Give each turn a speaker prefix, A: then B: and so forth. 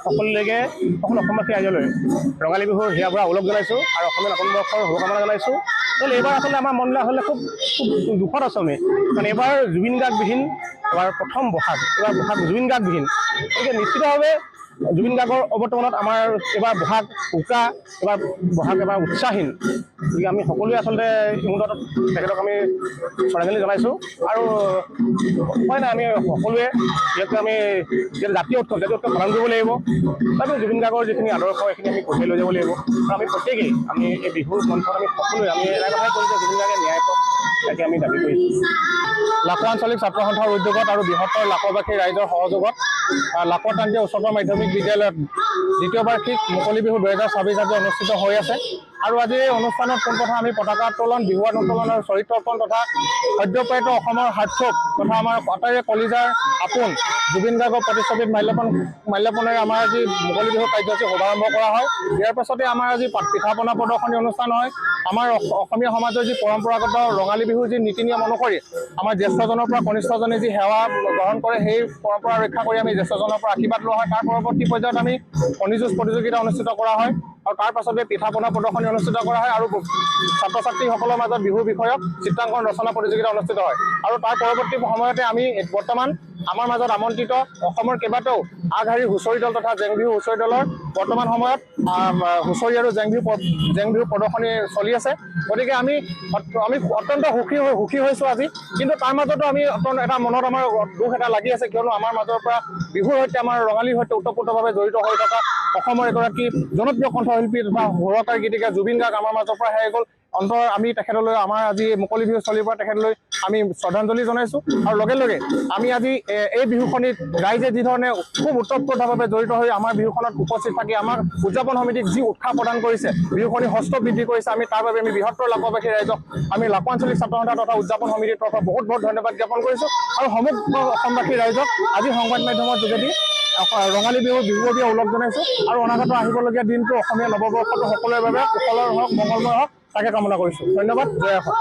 A: সকলোলৈকে সকলো অসমবাসী ৰাইজলৈ ৰঙালী বিহুৰ হিয়াৰ পৰা ওলগ জনাইছোঁ আৰু অসমীয়া নতুন বৰ্ষৰ শুভকামনা জনাইছোঁ। এইবাৰ আচলতে আমাৰ মনবিলাক আচলতে খুব দুখত আছোঁ আমি, কাৰণ এইবাৰ জুবিন গাৰ্গবিহীন এবাৰ প্ৰথম বহাগ, এইবাৰ বহাগ জুবিন গাৰ্গবিহীন। গতিকে নিশ্চিতভাৱে জুবিন গাৰ্গৰ অৱৰ্তমানত আমাৰ এইবাৰ বহাগ উকা, এইবাৰ বহাগ এবাৰ উৎসাহহীন। গতিকে আমি সকলোৱে আচলতে এই মুহূৰ্তত তেখেতক আমি শ্ৰদ্ধাঞ্জলি জনাইছোঁ। আৰু উপায় নাই, আমি সকলোৱে যিহেতু আমি জাতীয় উৎসৱ পালন কৰিব লাগিব। আমি জুবিন গাৰ্গৰ যিখিনি আদৰ্শ এইখিনি আমি কঢ়িয়াই লৈ যাব লাগিব। আৰু আমি প্ৰত্যেকেই আমি এই বিহুৰ মঞ্চত আমি সকলোৱে আমি এটা কথাই কৰিছোঁ যে জুবিন গাৰ্গে ন্যায় পাওক, তাকে আমি দাবী কৰিছোঁ। লাখুৱা আঞ্চলিক ছাত্ৰ সন্থাৰ উদ্যোগত আৰু বৃহত্তৰ লাখুৱাবাসী ৰাইজৰ সহযোগত লাখুৱা প্ৰান্তীয় উচ্চতৰ মাধ্যমিক বিদ্যালয়ত দ্বিতীয় বাৰ্ষিক মুকলি বিহু 2026 আজি অনুষ্ঠিত হৈ আছে। আৰু আজি এই অনুষ্ঠানত পোনপ্ৰথমে আমি পতাকা উত্তোলন, বিহুৱান উত্তোলন আৰু চৰিত্ৰৰ্পণ তথা সদ্যপ্ৰায়িত অসমৰ সাৰ্থক তথা আমাৰ আটাইৰে কলিজাৰ আপোন জুবিন গাৰ্গৰ প্ৰতিচ্ছবিত মাল্যপনেৰে আমাৰ আজি মুকলি বিহু কাৰ্যসূচী শুভাৰম্ভ কৰা হয়। ইয়াৰ পাছতে আমাৰ আজি পিঠা পনা প্ৰদৰ্শনী অনুষ্ঠান হয়। আমাৰ অসমীয়া সমাজৰ যি পৰম্পৰাগত ৰঙালী বিহুৰ যি নীতি নিয়ম অনুসৰি আমাৰ জ্যেষ্ঠজনৰ পৰা কনিষ্ঠজনে যি সেৱা গ্ৰহণ কৰে, সেই পৰম্পৰা ৰক্ষা কৰি আমি জ্যেষ্ঠজনৰ পৰা আশীৰ্বাদ লোৱা হয়। তাৰ পৰৱৰ্তী পৰ্যায়ত আমি কণী যুঁজ প্ৰতিযোগিতা অনুষ্ঠিত কৰা হয় আৰু তাৰ পাছতে পিঠা পনা প্ৰদৰ্শনী অনুষ্ঠিত কৰা হয় আৰু ছাত্ৰ ছাত্ৰীসকলৰ মাজত বিহু বিষয়ক চিত্ৰাংকন ৰচনা প্ৰতিযোগিতা অনুষ্ঠিত হয়। আৰু তাৰ পৰৱৰ্তী সময়তে আমি বৰ্তমান আমাৰ মাজত আমন্ত্ৰিত অসমৰ কেইবাটাও আগশাৰীৰ হুঁচৰি দল তথা জেং বিহু হুঁচৰি দলৰ বৰ্তমান সময়ত হুঁচৰি আৰু জেং বিহু প্ৰদৰ্শনী চলি আছে। গতিকে আমি অত্যন্ত সুখী হৈছোঁ আজি। কিন্তু তাৰ মাজতো আমি এটা মনত আমাৰ দুখ এটা লাগি আছে, কিয়নো আমাৰ মাজৰ পৰা বিহুৰ সৈতে আমাৰ ৰঙালীৰ সৈতে ওতঃপ্ৰোতভাৱে জড়িত হৈ থকা অসমৰ এগৰাকী জনপ্ৰিয় কণ্ঠশিল্পী তথা সুৰকাৰ গীতিকা জুবিন গাৰ্গ আমাৰ মাজৰ পৰা হেৰাই গ'ল।
B: আমি তেখেতলৈ আমাৰ আজি মুকলি বিহু স্থলীৰ পৰা তেখেতলৈ আমি শ্ৰদ্ধাঞ্জলি জনাইছোঁ আৰু লগে লগে আমি আজি এই বিহুখনিত ৰাইজে যিধৰণে খুব ওতঃপ্ৰোতভাৱে জড়িত হৈ আমাৰ বিহুখনত উপস্থিত থাকি আমাৰ উদযাপন সমিতিক যি উৎসাহ প্ৰদান কৰিছে বিহুখনি হস্ত বৃদ্ধি কৰিছে আমি তাৰ বাবে আমি বৃহত্তৰ লাকোৱাবাসী ৰাইজক আমি লাকোৱা আঞ্চলিক ছাত্ৰ সন্থা তথা উদযাপন সমিতিৰ তৰফৰ বহুত ধন্যবাদ জ্ঞাপন কৰিছোঁ আৰু সমগ্ৰ অসমবাসী ৰাইজক আজি সংবাদ মাধ্যমৰ যোগেদি ৰঙালী বিহুৱতীয়া ওলগ জনাইছোঁ আৰু অনাগত আহিবলগীয়া দিনটো অসমীয়া নৱবৰ্ষটো সকলোৰে বাবে কুশলৰ হওক মংগলময় হওক তাকে কামনা কৰিছোঁ ধন্যবাদ জয় অসম।